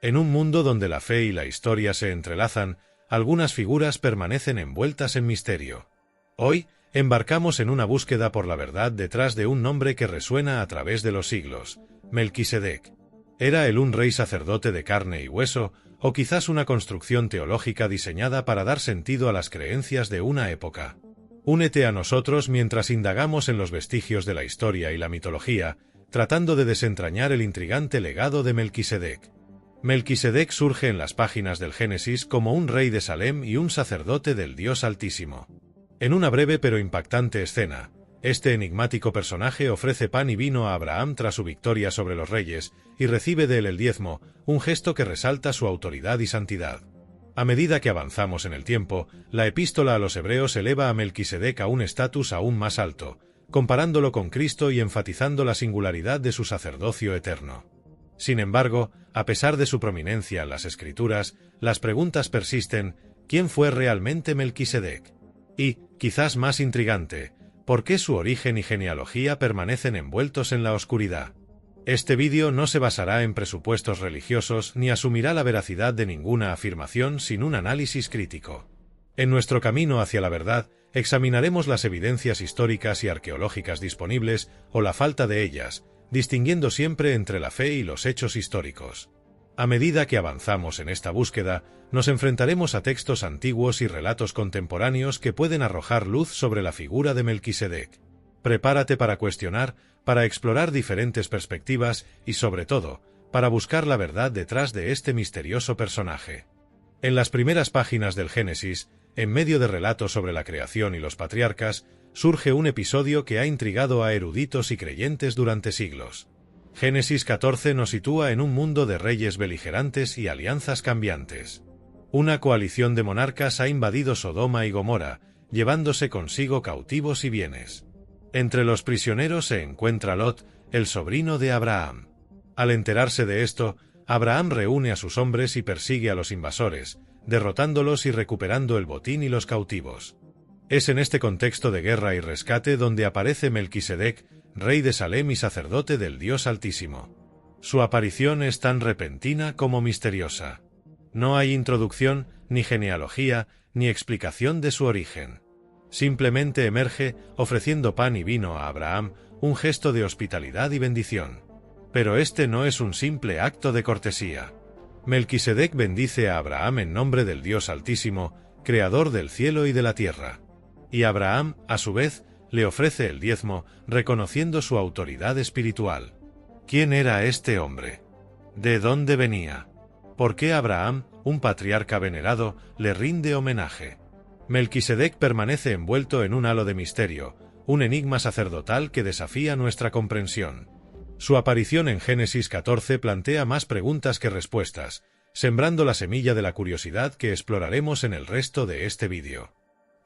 En un mundo donde la fe y la historia se entrelazan, algunas figuras permanecen envueltas en misterio. Hoy, embarcamos en una búsqueda por la verdad detrás de un nombre que resuena a través de los siglos: Melquisedec. ¿Era él un rey sacerdote de carne y hueso, o quizás una construcción teológica diseñada para dar sentido a las creencias de una época? Únete a nosotros mientras indagamos en los vestigios de la historia y la mitología, tratando de desentrañar el intrigante legado de Melquisedec. Melquisedec surge en las páginas del Génesis como un rey de Salem y un sacerdote del Dios Altísimo. En una breve pero impactante escena, este enigmático personaje ofrece pan y vino a Abraham tras su victoria sobre los reyes, y recibe de él el diezmo, un gesto que resalta su autoridad y santidad. A medida que avanzamos en el tiempo, la epístola a los hebreos eleva a Melquisedec a un estatus aún más alto, comparándolo con Cristo y enfatizando la singularidad de su sacerdocio eterno. Sin embargo, a pesar de su prominencia en las Escrituras, las preguntas persisten: ¿quién fue realmente Melquisedec? Y, quizás más intrigante, ¿por qué su origen y genealogía permanecen envueltos en la oscuridad? Este vídeo no se basará en presupuestos religiosos ni asumirá la veracidad de ninguna afirmación sin un análisis crítico. En nuestro camino hacia la verdad, examinaremos las evidencias históricas y arqueológicas disponibles o la falta de ellas, distinguiendo siempre entre la fe y los hechos históricos. A medida que avanzamos en esta búsqueda, nos enfrentaremos a textos antiguos y relatos contemporáneos que pueden arrojar luz sobre la figura de Melquisedec. Prepárate para cuestionar, para explorar diferentes perspectivas y, sobre todo, para buscar la verdad detrás de este misterioso personaje. En las primeras páginas del Génesis, en medio de relatos sobre la creación y los patriarcas, surge un episodio que ha intrigado a eruditos y creyentes durante siglos. Génesis 14 nos sitúa en un mundo de reyes beligerantes y alianzas cambiantes. Una coalición de monarcas ha invadido Sodoma y Gomorra, llevándose consigo cautivos y bienes. Entre los prisioneros se encuentra Lot, el sobrino de Abraham. Al enterarse de esto, Abraham reúne a sus hombres y persigue a los invasores, derrotándolos y recuperando el botín y los cautivos. Es en este contexto de guerra y rescate donde aparece Melquisedec, rey de Salem y sacerdote del Dios Altísimo. Su aparición es tan repentina como misteriosa. No hay introducción, ni genealogía, ni explicación de su origen. Simplemente emerge, ofreciendo pan y vino a Abraham, un gesto de hospitalidad y bendición. Pero este no es un simple acto de cortesía. Melquisedec bendice a Abraham en nombre del Dios Altísimo, creador del cielo y de la tierra. Y Abraham, a su vez, le ofrece el diezmo, reconociendo su autoridad espiritual. ¿Quién era este hombre? ¿De dónde venía? ¿Por qué Abraham, un patriarca venerado, le rinde homenaje? Melquisedec permanece envuelto en un halo de misterio, un enigma sacerdotal que desafía nuestra comprensión. Su aparición en Génesis 14 plantea más preguntas que respuestas, sembrando la semilla de la curiosidad que exploraremos en el resto de este vídeo.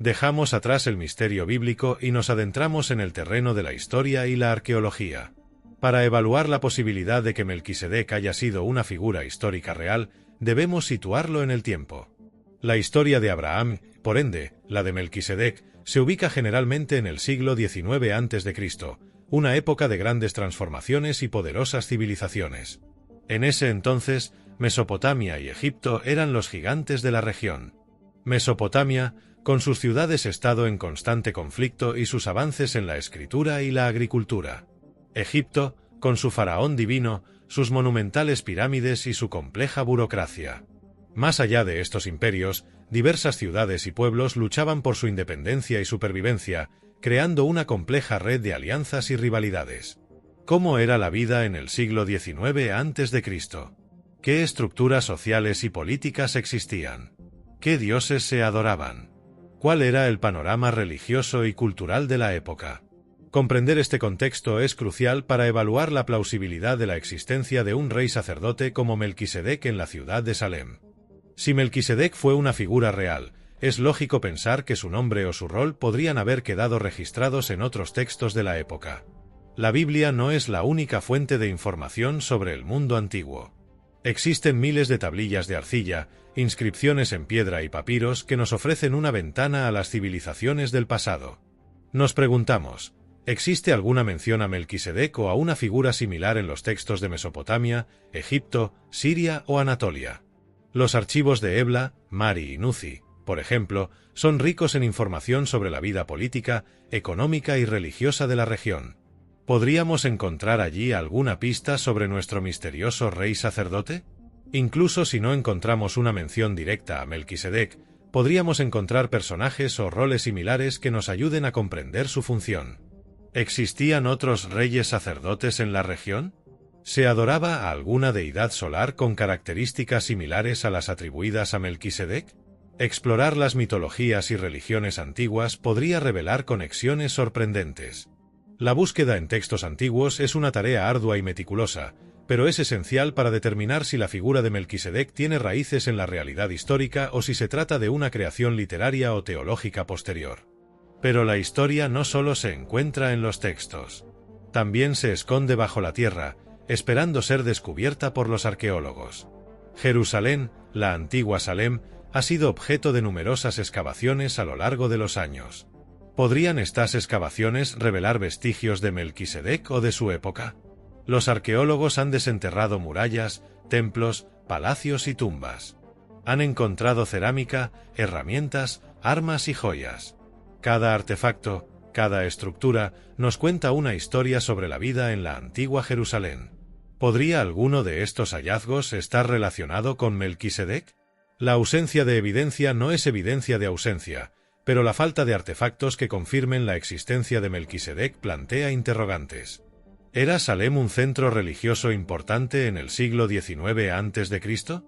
Dejamos atrás el misterio bíblico y nos adentramos en el terreno de la historia y la arqueología. Para evaluar la posibilidad de que Melquisedec haya sido una figura histórica real, debemos situarlo en el tiempo. La historia de Abraham, por ende, la de Melquisedec, se ubica generalmente en el siglo XIX a.C., una época de grandes transformaciones y poderosas civilizaciones. En ese entonces, Mesopotamia y Egipto eran los gigantes de la región. Mesopotamia, con sus ciudades-estado en constante conflicto y sus avances en la escritura y la agricultura. Egipto, con su faraón divino, sus monumentales pirámides y su compleja burocracia. Más allá de estos imperios, diversas ciudades y pueblos luchaban por su independencia y supervivencia, creando una compleja red de alianzas y rivalidades. ¿Cómo era la vida en el siglo XIX a.C.? ¿Qué estructuras sociales y políticas existían? ¿Qué dioses se adoraban? ¿Cuál era el panorama religioso y cultural de la época? Comprender este contexto es crucial para evaluar la plausibilidad de la existencia de un rey sacerdote como Melquisedec en la ciudad de Salem. Si Melquisedec fue una figura real, es lógico pensar que su nombre o su rol podrían haber quedado registrados en otros textos de la época. La Biblia no es la única fuente de información sobre el mundo antiguo. Existen miles de tablillas de arcilla, inscripciones en piedra y papiros que nos ofrecen una ventana a las civilizaciones del pasado. Nos preguntamos, ¿Existe alguna mención a Melquisedec o a una figura similar en los textos de Mesopotamia, Egipto, Siria o Anatolia? Los archivos de Ebla, Mari y Nuzi, por ejemplo, son ricos en información sobre la vida política, económica y religiosa de la región. ¿Podríamos encontrar allí alguna pista sobre nuestro misterioso rey sacerdote? Incluso si no encontramos una mención directa a Melquisedec, podríamos encontrar personajes o roles similares que nos ayuden a comprender su función. ¿Existían otros reyes sacerdotes en la región? ¿Se adoraba a alguna deidad solar con características similares a las atribuidas a Melquisedec? Explorar las mitologías y religiones antiguas podría revelar conexiones sorprendentes. La búsqueda en textos antiguos es una tarea ardua y meticulosa, pero es esencial para determinar si la figura de Melquisedec tiene raíces en la realidad histórica o si se trata de una creación literaria o teológica posterior. Pero la historia no solo se encuentra en los textos. También se esconde bajo la tierra, esperando ser descubierta por los arqueólogos. Jerusalén, la antigua Salem, ha sido objeto de numerosas excavaciones a lo largo de los años. ¿Podrían estas excavaciones revelar vestigios de Melquisedec o de su época? Los arqueólogos han desenterrado murallas, templos, palacios y tumbas. Han encontrado cerámica, herramientas, armas y joyas. Cada artefacto, cada estructura, nos cuenta una historia sobre la vida en la antigua Jerusalén. ¿Podría alguno de estos hallazgos estar relacionado con Melquisedec? La ausencia de evidencia no es evidencia de ausencia, pero la falta de artefactos que confirmen la existencia de Melquisedec plantea interrogantes. ¿Era Salem un centro religioso importante en el siglo XIX a.C.?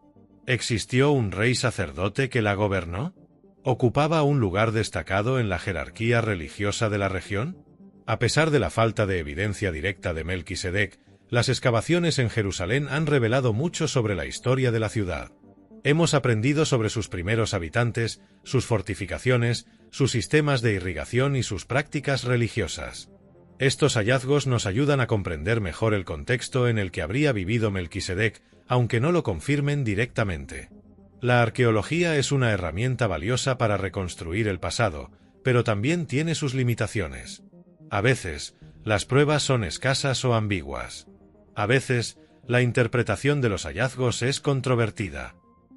¿Existió un rey sacerdote que la gobernó? ¿Ocupaba un lugar destacado en la jerarquía religiosa de la región? A pesar de la falta de evidencia directa de Melquisedec, las excavaciones en Jerusalén han revelado mucho sobre la historia de la ciudad. Hemos aprendido sobre sus primeros habitantes, sus fortificaciones, sus sistemas de irrigación y sus prácticas religiosas. Estos hallazgos nos ayudan a comprender mejor el contexto en el que habría vivido Melquisedec, aunque no lo confirmen directamente. La arqueología es una herramienta valiosa para reconstruir el pasado, pero también tiene sus limitaciones. A veces, las pruebas son escasas o ambiguas. A veces, la interpretación de los hallazgos es controvertida.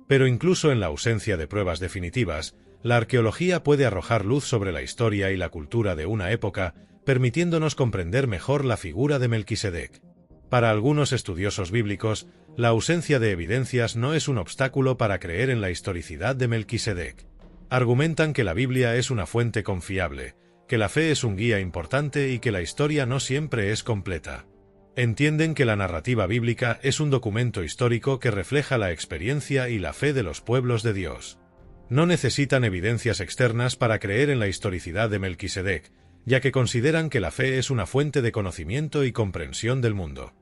Pero incluso en la ausencia de pruebas definitivas, la arqueología puede arrojar luz sobre la historia y la cultura de una época, permitiéndonos comprender mejor la figura de Melquisedec. Para algunos estudiosos bíblicos, la ausencia de evidencias no es un obstáculo para creer en la historicidad de Melquisedec. Argumentan que la Biblia es una fuente confiable, que la fe es un guía importante y que la historia no siempre es completa. Entienden que la narrativa bíblica es un documento histórico que refleja la experiencia y la fe de los pueblos de Dios. No necesitan evidencias externas para creer en la historicidad de Melquisedec, ya que consideran que la fe es una fuente de conocimiento y comprensión del mundo.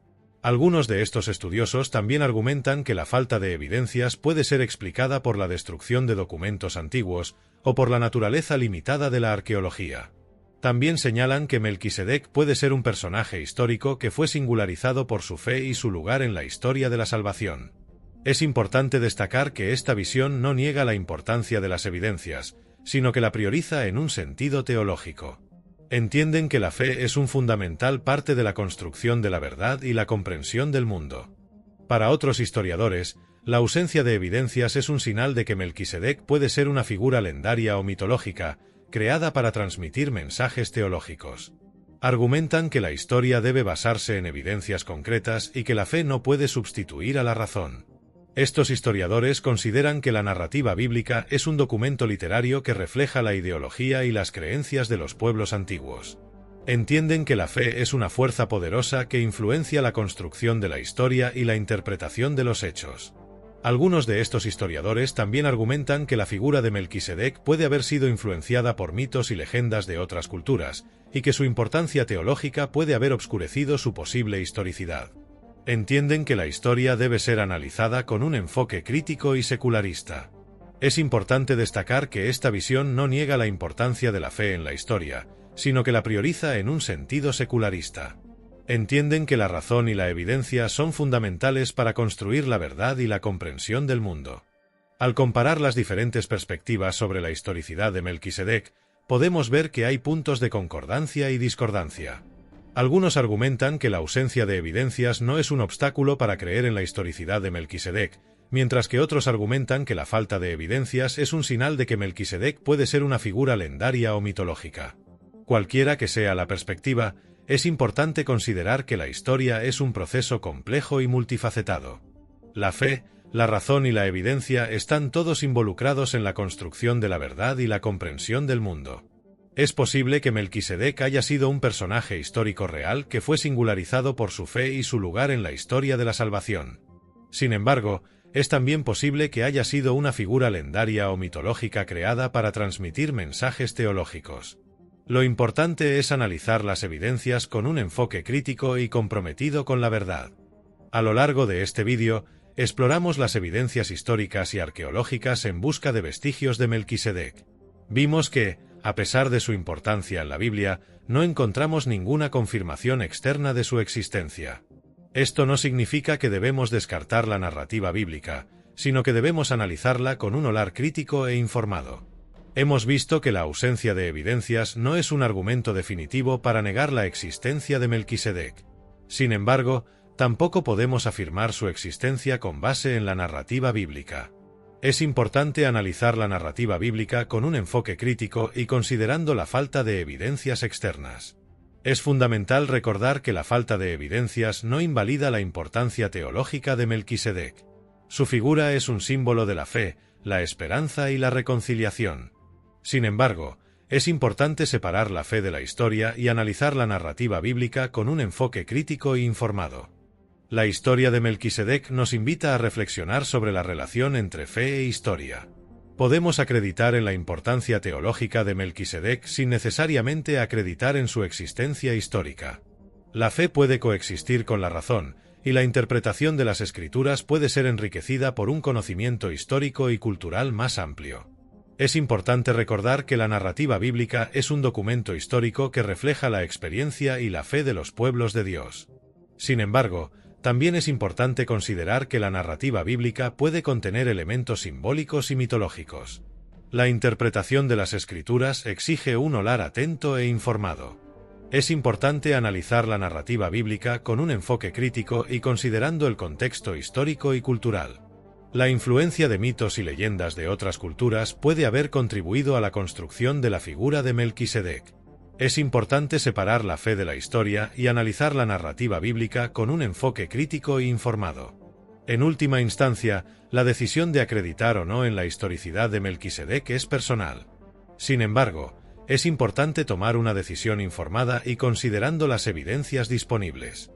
Algunos de estos estudiosos también argumentan que la falta de evidencias puede ser explicada por la destrucción de documentos antiguos o por la naturaleza limitada de la arqueología. También señalan que Melquisedec puede ser un personaje histórico que fue singularizado por su fe y su lugar en la historia de la salvación. Es importante destacar que esta visión no niega la importancia de las evidencias, sino que la prioriza en un sentido teológico. Entienden que la fe es un fundamental parte de la construcción de la verdad y la comprensión del mundo. Para otros historiadores, la ausencia de evidencias es un señal de que Melquisedec puede ser una figura lendaria o mitológica, creada para transmitir mensajes teológicos. Argumentan que la historia debe basarse en evidencias concretas y que la fe no puede sustituir a la razón. Estos historiadores consideran que la narrativa bíblica es un documento literario que refleja la ideología y las creencias de los pueblos antiguos. Entienden que la fe es una fuerza poderosa que influencia la construcción de la historia y la interpretación de los hechos. Algunos de estos historiadores también argumentan que la figura de Melquisedec puede haber sido influenciada por mitos y leyendas de otras culturas, y que su importancia teológica puede haber obscurecido su posible historicidad. Entienden que la historia debe ser analizada con un enfoque crítico y secularista. Es importante destacar que esta visión no niega la importancia de la fe en la historia, sino que la prioriza en un sentido secularista. Entienden que la razón y la evidencia son fundamentales para construir la verdad y la comprensión del mundo. Al comparar las diferentes perspectivas sobre la historicidad de Melquisedec, podemos ver que hay puntos de concordancia y discordancia. Algunos argumentan que la ausencia de evidencias no es un obstáculo para creer en la historicidad de Melquisedec, mientras que otros argumentan que la falta de evidencias es un señal de que Melquisedec puede ser una figura lendaria o mitológica. Cualquiera que sea la perspectiva, es importante considerar que la historia es un proceso complejo y multifacetado. La fe, la razón y la evidencia están todos involucrados en la construcción de la verdad y la comprensión del mundo. Es posible que Melquisedec haya sido un personaje histórico real que fue singularizado por su fe y su lugar en la historia de la salvación. Sin embargo, es también posible que haya sido una figura lendaria o mitológica creada para transmitir mensajes teológicos. Lo importante es analizar las evidencias con un enfoque crítico y comprometido con la verdad. A lo largo de este vídeo, exploramos las evidencias históricas y arqueológicas en busca de vestigios de Melquisedec. Vimos que, a pesar de su importancia en la Biblia, no encontramos ninguna confirmación externa de su existencia. Esto no significa que debemos descartar la narrativa bíblica, sino que debemos analizarla con un olar crítico e informado. Hemos visto que la ausencia de evidencias no es un argumento definitivo para negar la existencia de Melquisedec. Sin embargo, tampoco podemos afirmar su existencia con base en la narrativa bíblica. Es importante analizar la narrativa bíblica con un enfoque crítico y considerando la falta de evidencias externas. Es fundamental recordar que la falta de evidencias no invalida la importancia teológica de Melquisedec. Su figura es un símbolo de la fe, la esperanza y la reconciliación. Sin embargo, es importante separar la fe de la historia y analizar la narrativa bíblica con un enfoque crítico e informado. La historia de Melquisedec nos invita a reflexionar sobre la relación entre fe e historia. Podemos acreditar en la importancia teológica de Melquisedec sin necesariamente acreditar en su existencia histórica. La fe puede coexistir con la razón, y la interpretación de las Escrituras puede ser enriquecida por un conocimiento histórico y cultural más amplio. Es importante recordar que la narrativa bíblica es un documento histórico que refleja la experiencia y la fe de los pueblos de Dios. Sin embargo, también es importante considerar que la narrativa bíblica puede contener elementos simbólicos y mitológicos. La interpretación de las Escrituras exige un olar atento e informado. Es importante analizar la narrativa bíblica con un enfoque crítico y considerando el contexto histórico y cultural. La influencia de mitos y leyendas de otras culturas puede haber contribuido a la construcción de la figura de Melquisedec. Es importante separar la fe de la historia y analizar la narrativa bíblica con un enfoque crítico e informado. En última instancia, la decisión de acreditar o no en la historicidad de Melquisedec es personal. Sin embargo, es importante tomar una decisión informada y considerando las evidencias disponibles.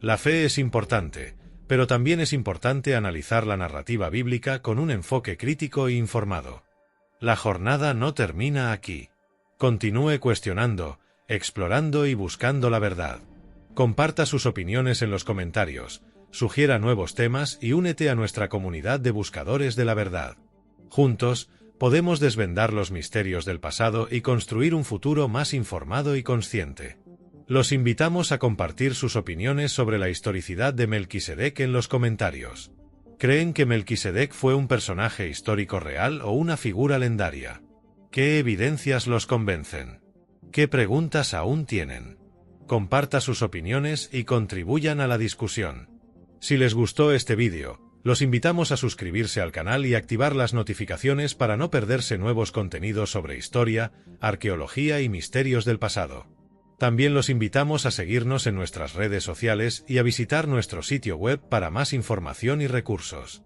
La fe es importante, pero también es importante analizar la narrativa bíblica con un enfoque crítico e informado. La jornada no termina aquí. Continúe cuestionando, explorando y buscando la verdad. Comparta sus opiniones en los comentarios, sugiera nuevos temas y únete a nuestra comunidad de buscadores de la verdad. Juntos, podemos desvendar los misterios del pasado y construir un futuro más informado y consciente. Los invitamos a compartir sus opiniones sobre la historicidad de Melquisedec en los comentarios. ¿Creen que Melquisedec fue un personaje histórico real o una figura lendaria? ¿Qué evidencias los convencen? ¿Qué preguntas aún tienen? Comparta sus opiniones y contribuyan a la discusión. Si les gustó este vídeo, los invitamos a suscribirse al canal y activar las notificaciones para no perderse nuevos contenidos sobre historia, arqueología y misterios del pasado. También los invitamos a seguirnos en nuestras redes sociales y a visitar nuestro sitio web para más información y recursos.